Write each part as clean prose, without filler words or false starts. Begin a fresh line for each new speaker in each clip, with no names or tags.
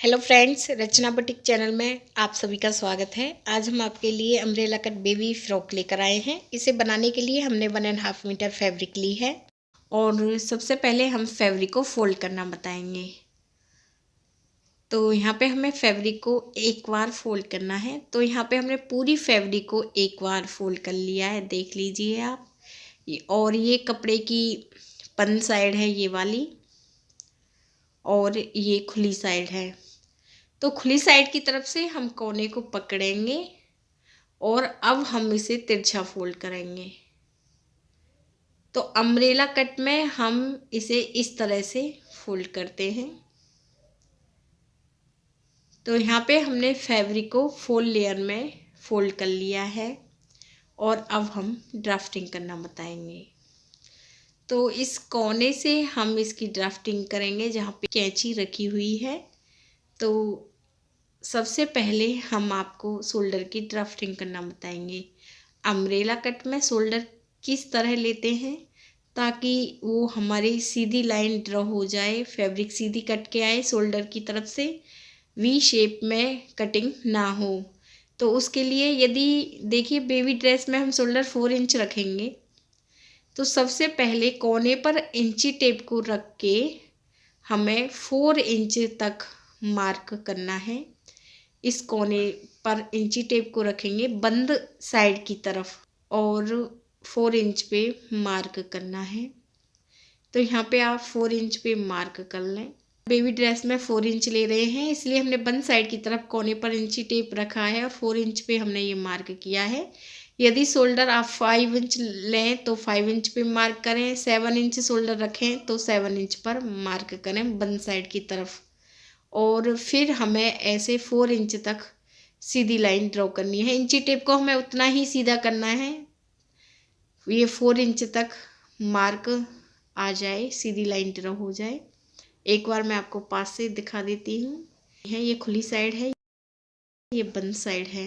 Hello friends, रचना boutique channel में आप सभी का स्वागत है। आज हम आपके लिए अम्ब्रेला कट बेबी फ्रॉक लेकर आए हैं। इसे बनाने के लिए हमने 1.5 मीटर फैब्रिक ली है और सबसे पहले हम फैब्रिक को फोल्ड करना बताएंगे। तो यहाँ पे हमें फैब्रिक को एक बार फोल्ड करना है। तो यहाँ पे हमने पूरी फैब्रिक को एक बार फोल्ड कर लिया है, देख लीजिए आप। और ये कपड़े की पन साइड है ये वाली, और ये खुली साइड है। तो खुली साइड की तरफ से हम कोने को पकड़ेंगे और अब हम इसे तिरछा फोल्ड करेंगे। तो अम्ब्रेला कट में हम इसे इस तरह से फोल्ड करते हैं। तो यहाँ पे हमने फैब्रिक को 4 लेयर में फोल्ड कर लिया है और अब हम ड्राफ्टिंग करना बताएंगे। तो इस कोने से हम इसकी ड्राफ्टिंग करेंगे जहाँ पे कैंची रखी हुई है। तो सबसे पहले हम आपको शोल्डर की ड्राफ्टिंग करना बताएंगे। अम्ब्रेला कट में शोल्डर किस तरह लेते हैं ताकि वो हमारी सीधी लाइन ड्रॉ हो जाए, फैब्रिक सीधी कट के आए, शोल्डर की तरफ से वी शेप में कटिंग ना हो। तो उसके लिए यदि देखिए बेबी ड्रेस में हम शोल्डर 4 इंच रखेंगे, तो सबसे पहले कोने पर इंची टेप को रख के हमें 4 इंच तक मार्क करना है। इस कोने पर इंची टेप को रखेंगे बंद साइड की तरफ और 4 इंच पे मार्क करना है। तो यहाँ पे आप 4 इंच पे मार्क कर लें। बेबी ड्रेस में 4 इंच ले रहे हैं, इसलिए हमने बंद साइड की तरफ कोने पर इंची टेप रखा है और 4 इंच पे हमने ये मार्क किया है। यदि शोल्डर आप 5 इंच लें तो 5 इंच पे मार्क करें, 7 इंच शोल्डर रखें तो 7 इंच पर मार्क करें बंद साइड की तरफ। और फिर हमें ऐसे 4 इंच तक सीधी लाइन ड्रॉ करनी है। इंची टेप को हमें उतना ही सीधा करना है, ये 4 इंच तक मार्क आ जाए, सीधी लाइन ड्रॉ हो जाए। एक बार मैं आपको पास से दिखा देती हूँ। ये खुली साइड है, ये बंद साइड है।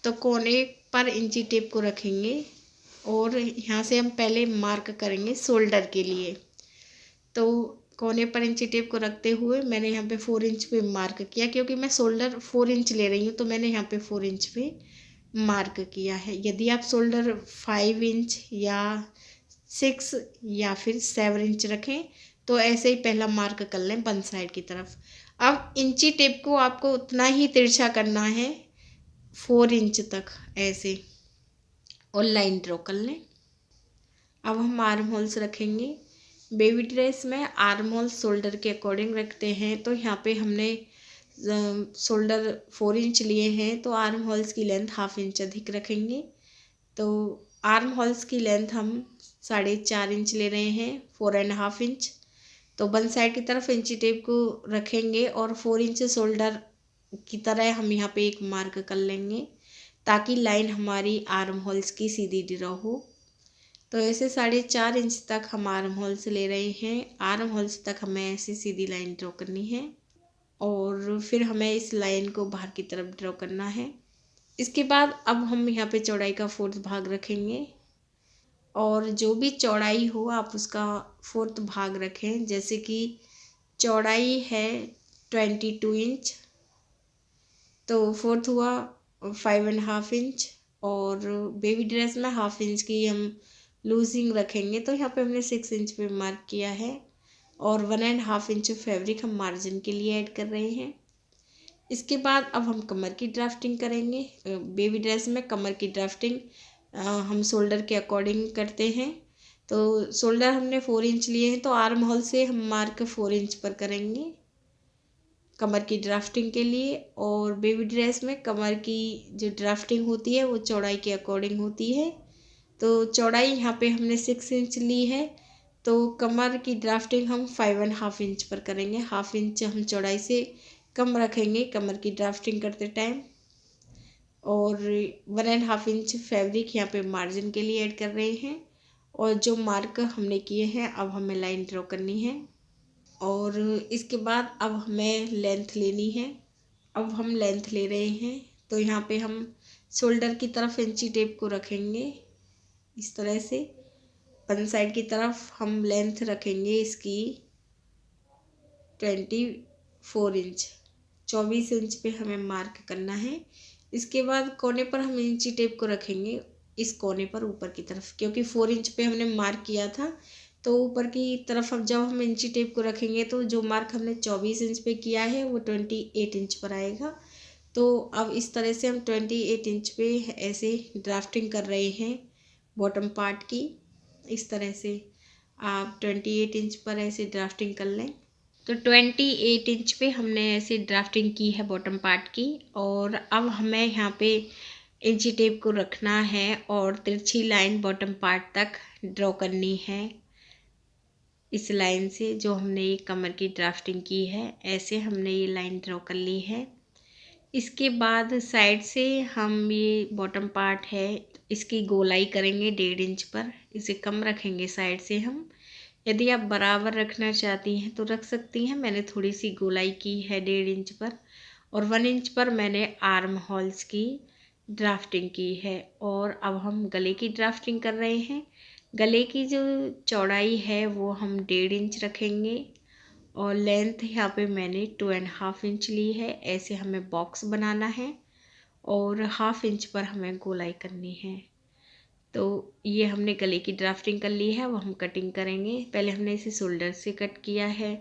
तो कोने पर इंची टेप को रखेंगे और यहाँ से हम पहले मार्क करेंगे शोल्डर के लिए। तो कोने पर इंची टेप को रखते हुए मैंने यहाँ पे 4 इंच पे मार्क किया, क्योंकि मैं शोल्डर 4 इंच ले रही हूँ तो मैंने यहाँ पे 4 इंच पे मार्क किया है। यदि आप शोल्डर 5 इंच या 6 या फिर 7 इंच रखें तो ऐसे ही पहला मार्क कर लें बंद साइड की तरफ। अब इंची टेप को आपको उतना ही तिरछा करना है 4 इंच तक ऐसे, और लाइन ड्रॉ कर लें। अब हम आर्म होल्स रखेंगे। बेबी ड्रेस में आर्म होल शोल्डर के अकॉर्डिंग रखते हैं। तो यहाँ पे हमने शोल्डर 4 इंच लिए हैं तो आर्म होल्स की लेंथ 1/2 इंच अधिक रखेंगे। तो आर्म होल्स की लेंथ हम 4.5 इंच ले रहे हैं, 4.5 इंच। तो बंद साइड की तरफ इंची टेप को रखेंगे और 4 इंच शोल्डर की तरह हम यहाँ पे एक मार्क कर लेंगे ताकि लाइन हमारी आर्म होल्स की सीधी ड्रॉ हो। तो ऐसे 4.5 इंच तक हम आर्म होल्स ले रहे हैं। आर्म होल्स तक हमें ऐसी सीधी लाइन ड्रॉ करनी है और फिर हमें इस लाइन को बाहर की तरफ ड्रॉ करना है। इसके बाद अब हम यहाँ पे चौड़ाई का 4th भाग रखेंगे और जो भी चौड़ाई हो आप उसका 4th भाग रखें। जैसे कि चौड़ाई है 22 इंच तो 4th हुआ 5.5 इंच, और बेबी ड्रेस में 1/2 इंच की हम लूजिंग रखेंगे। तो यहाँ पे हमने 6 इंच पे मार्क किया है और 1.5 इंच फैब्रिक हम मार्जिन के लिए ऐड कर रहे हैं। इसके बाद अब हम कमर की ड्राफ्टिंग करेंगे। बेबी ड्रेस में कमर की ड्राफ्टिंग हम शोल्डर के अकॉर्डिंग करते हैं। तो शोल्डर हमने 4 इंच लिए हैं तो आर्म होल से हम मार्क 4 इंच पर करेंगे कमर की ड्राफ्टिंग के लिए। और बेबी ड्रेस में कमर की जो ड्राफ्टिंग होती है वो चौड़ाई के अकॉर्डिंग होती है। तो चौड़ाई यहाँ पे हमने 6 इंच ली है तो कमर की ड्राफ्टिंग हम 5.5 इंच पर करेंगे। 1/2 इंच हम चौड़ाई से कम रखेंगे कमर की ड्राफ्टिंग करते टाइम, और 1.5 इंच फैब्रिक यहाँ पे मार्जिन के लिए ऐड कर रहे हैं। और जो मार्क हमने किए हैं अब हमें लाइन ड्रॉ करनी है और इसके बाद अब हमें लेंथ लेनी है। अब हम लेंथ ले रहे हैं तो यहाँ पे हम शोल्डर की तरफ इंची टेप को रखेंगे इस तरह से। बंद साइड की तरफ हम लेंथ रखेंगे इसकी 24 इंच। 24 इंच पे हमें मार्क करना है। इसके बाद कोने पर हम इंची टेप को रखेंगे इस कोने पर ऊपर की तरफ, क्योंकि 4 इंच पे हमने मार्क किया था, तो ऊपर की तरफ अब जब हम इंची टेप को रखेंगे तो जो मार्क हमने 24 इंच पे किया है वो 28 इंच पर आएगा। तो अब इस तरह से हम 28 इंच पे ऐसे ड्राफ्टिंग कर रहे हैं बॉटम पार्ट की। इस तरह से आप 28 इंच पर ऐसे ड्राफ्टिंग कर लें। तो 28 इंच पे हमने ऐसे ड्राफ्टिंग की है बॉटम पार्ट की, और अब हमें यहाँ पे इंची टेप को रखना है और तिरछी लाइन बॉटम पार्ट तक ड्रॉ करनी है। इस लाइन से जो हमने ये कमर की ड्राफ्टिंग की है, ऐसे हमने ये लाइन ड्रॉ कर ली है। इसके बाद साइड से हम ये बॉटम पार्ट है इसकी गोलाई करेंगे 1.5 इंच पर, इसे कम रखेंगे साइड से हम। यदि आप बराबर रखना चाहती हैं तो रख सकती हैं, मैंने थोड़ी सी गोलाई की है 1.5 इंच पर, और 1 इंच पर मैंने आर्म होल्स की ड्राफ्टिंग की है। और अब हम गले की ड्राफ्टिंग कर रहे हैं। गले की जो चौड़ाई है वो हम 1.5 इंच रखेंगे, और लेंथ यहाँ पे मैंने 2.5 इंच ली है। ऐसे हमें बॉक्स बनाना है और 1/2 इंच पर हमें गोलाई करनी है। तो ये हमने गले की ड्राफ्टिंग कर ली है, वो हम कटिंग करेंगे। पहले हमने इसे शोल्डर से कट किया है,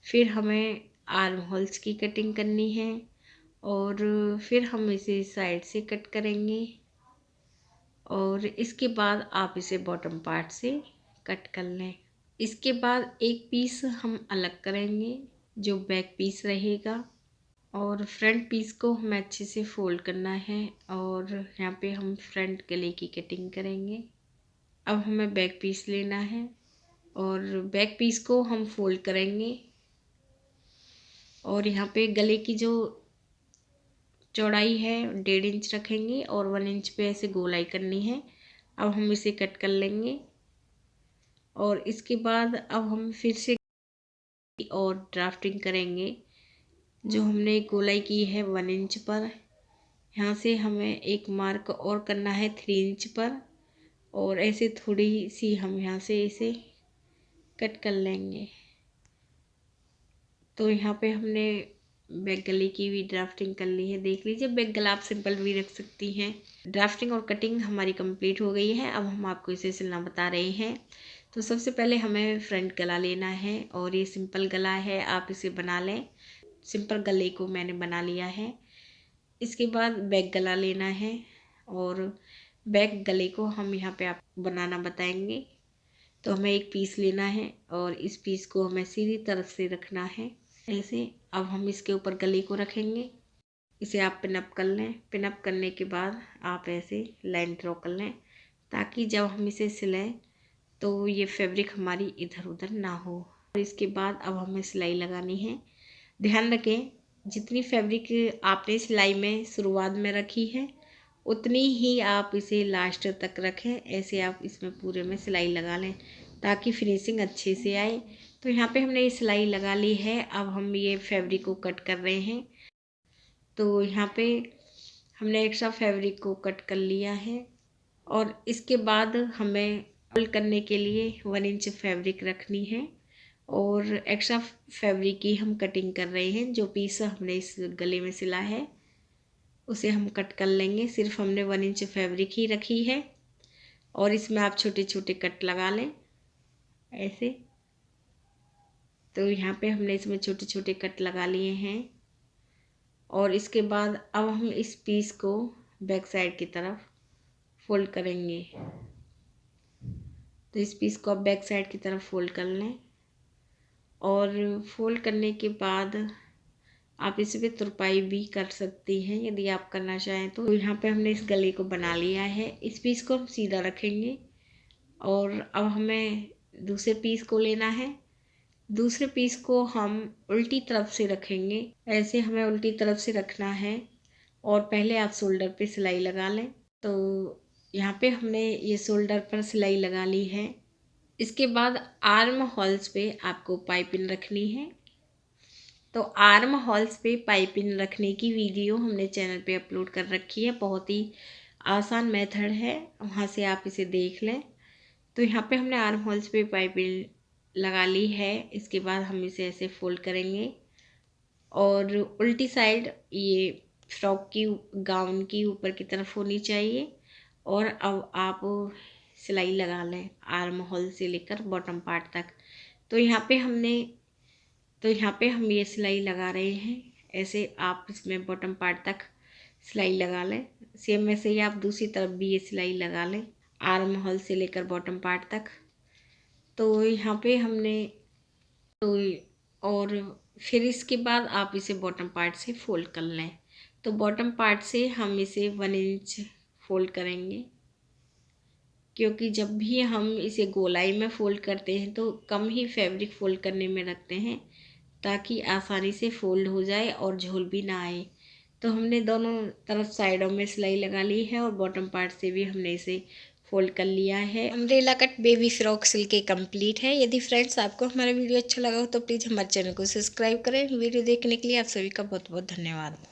फिर हमें आर्म होल्स की कटिंग करनी है, और फिर हम इसे साइड से कट करेंगे, और इसके बाद आप इसे बॉटम पार्ट से कट कर लें। इसके बाद एक पीस हम अलग करेंगे जो बैक पीस रहेगा, और फ्रंट पीस को हमें अच्छे से फोल्ड करना है, और यहाँ पे हम फ्रंट गले की कटिंग करेंगे। अब हमें बैक पीस लेना है और बैक पीस को हम फोल्ड करेंगे, और यहाँ पे गले की जो चौड़ाई है 1.5 इंच रखेंगे और 1 इंच पे ऐसे गोलाई करनी है। अब हम इसे कट कर लेंगे, और इसके बाद अब हम फिर से और ड्राफ्टिंग करेंगे। जो हमने गोलाई की है 1 इंच पर, यहाँ से हमें एक मार्क और करना है 3 इंच पर, और ऐसे थोड़ी सी हम यहाँ से इसे कट कर लेंगे। तो यहाँ पे हमने बैक गले की भी ड्राफ्टिंग कर ली है। देख लीजिए, बैक गला आप सिंपल भी रख सकती हैं। ड्राफ्टिंग और कटिंग हमारी कंप्लीट हो गई है। अब हम आपको इसे सिलना बता रहे हैं। तो सबसे पहले हमें फ्रंट गला लेना है, और ये सिंपल गला है, आप इसे बना लें। सिंपल गले को मैंने बना लिया है। इसके बाद बैक गला लेना है, और बैक गले को हम यहाँ पे आप बनाना बताएंगे। तो हमें एक पीस लेना है, और इस पीस को हमें सीधी तरफ से रखना है ऐसे। अब हम इसके ऊपर गले को रखेंगे। इसे आप पिनअप कर लें। पिनअप करने के बाद आप ऐसे लाइन ड्रॉ कर लें, ताकि जब हम इसे सिलें तो ये फैब्रिक हमारी इधर उधर ना हो। और इसके बाद अब हमें सिलाई लगानी है। ध्यान रखें, जितनी फैब्रिक आपने सिलाई में शुरुआत में रखी है उतनी ही आप इसे लास्ट तक रखें। ऐसे आप इसमें पूरे में सिलाई लगा लें ताकि फिनिशिंग अच्छे से आए। तो यहाँ पे हमने ये सिलाई लगा ली है। अब हम ये फैब्रिक को कट कर रहे हैं। तो यहाँ पे हमने एक्स्ट्रा फैब्रिक को कट कर लिया है, और इसके बाद हमें फोल्ड करने के लिए 1 इंच फैब्रिक रखनी है, और एक्स्ट्रा फैब्रिक की हम कटिंग कर रहे हैं। जो पीस हमने इस गले में सिला है उसे हम कट कर लेंगे। सिर्फ हमने 1 इंच फैब्रिक ही रखी है, और इसमें आप छोटे छोटे कट लगा लें ऐसे। तो यहाँ पे हमने इसमें छोटे छोटे कट लगा लिए हैं, और इसके बाद अब हम इस पीस को बैक साइड की तरफ फोल्ड करेंगे। तो इस पीस को आप बैक साइड की तरफ फोल्ड कर लें, और फोल्ड करने के बाद आप इस पर तुरपाई भी कर सकती हैं यदि आप करना चाहें तो। यहाँ पे हमने इस गले को बना लिया है। इस पीस को हम सीधा रखेंगे, और अब हमें दूसरे पीस को लेना है। दूसरे पीस को हम उल्टी तरफ से रखेंगे। ऐसे हमें उल्टी तरफ से रखना है, और पहले आप शोल्डर पे सिलाई लगा लें। तो यहाँ पे हमने ये शोल्डर पर सिलाई लगा ली है। इसके बाद आर्म होल्स पे आपको पाइपिंग रखनी है। तो आर्म होल्स पे पाइपिंग रखने की वीडियो हमने चैनल पे अपलोड कर रखी है। बहुत ही आसान मेथड है, वहाँ से आप इसे देख लें। तो यहाँ पे हमने आर्म होल्स पे पाइपिंग लगा ली है। इसके बाद हम इसे ऐसे फोल्ड करेंगे, और उल्टी साइड ये फ्रॉक की गाउन की ऊपर की तरफ होनी चाहिए। और अब आप सिलाई लगा लें आर्म होल से लेकर बॉटम पार्ट तक। तो यहाँ पे हम ये सिलाई लगा रहे हैं। ऐसे आप इसमें बॉटम पार्ट तक सिलाई लगा लें। सेम वैसे ही आप दूसरी तरफ भी ये सिलाई लगा लें आर्म होल से लेकर बॉटम पार्ट तक। तो यहाँ पे हमने तो और फिर इसके बाद आप इसे बॉटम पार्ट से फोल्ड कर लें। तो बॉटम पार्ट से हम इसे 1 इंच फोल्ड करेंगे, क्योंकि जब भी हम इसे गोलाई में फ़ोल्ड करते हैं तो कम ही फैब्रिक फ़ोल्ड करने में रखते हैं, ताकि आसानी से फ़ोल्ड हो जाए और झोल भी ना आए। तो हमने दोनों तरफ साइडों में सिलाई लगा ली है और बॉटम पार्ट से भी हमने इसे फ़ोल्ड कर लिया है। अम्ब्रेला कट बेबी फ्रॉक सिल के कंप्लीट है। यदि फ्रेंड्स आपको हमारा वीडियो अच्छा लगा हो तो प्लीज़ हमारे चैनल को सब्सक्राइब करें। वीडियो देखने के लिए आप सभी का बहुत बहुत धन्यवाद।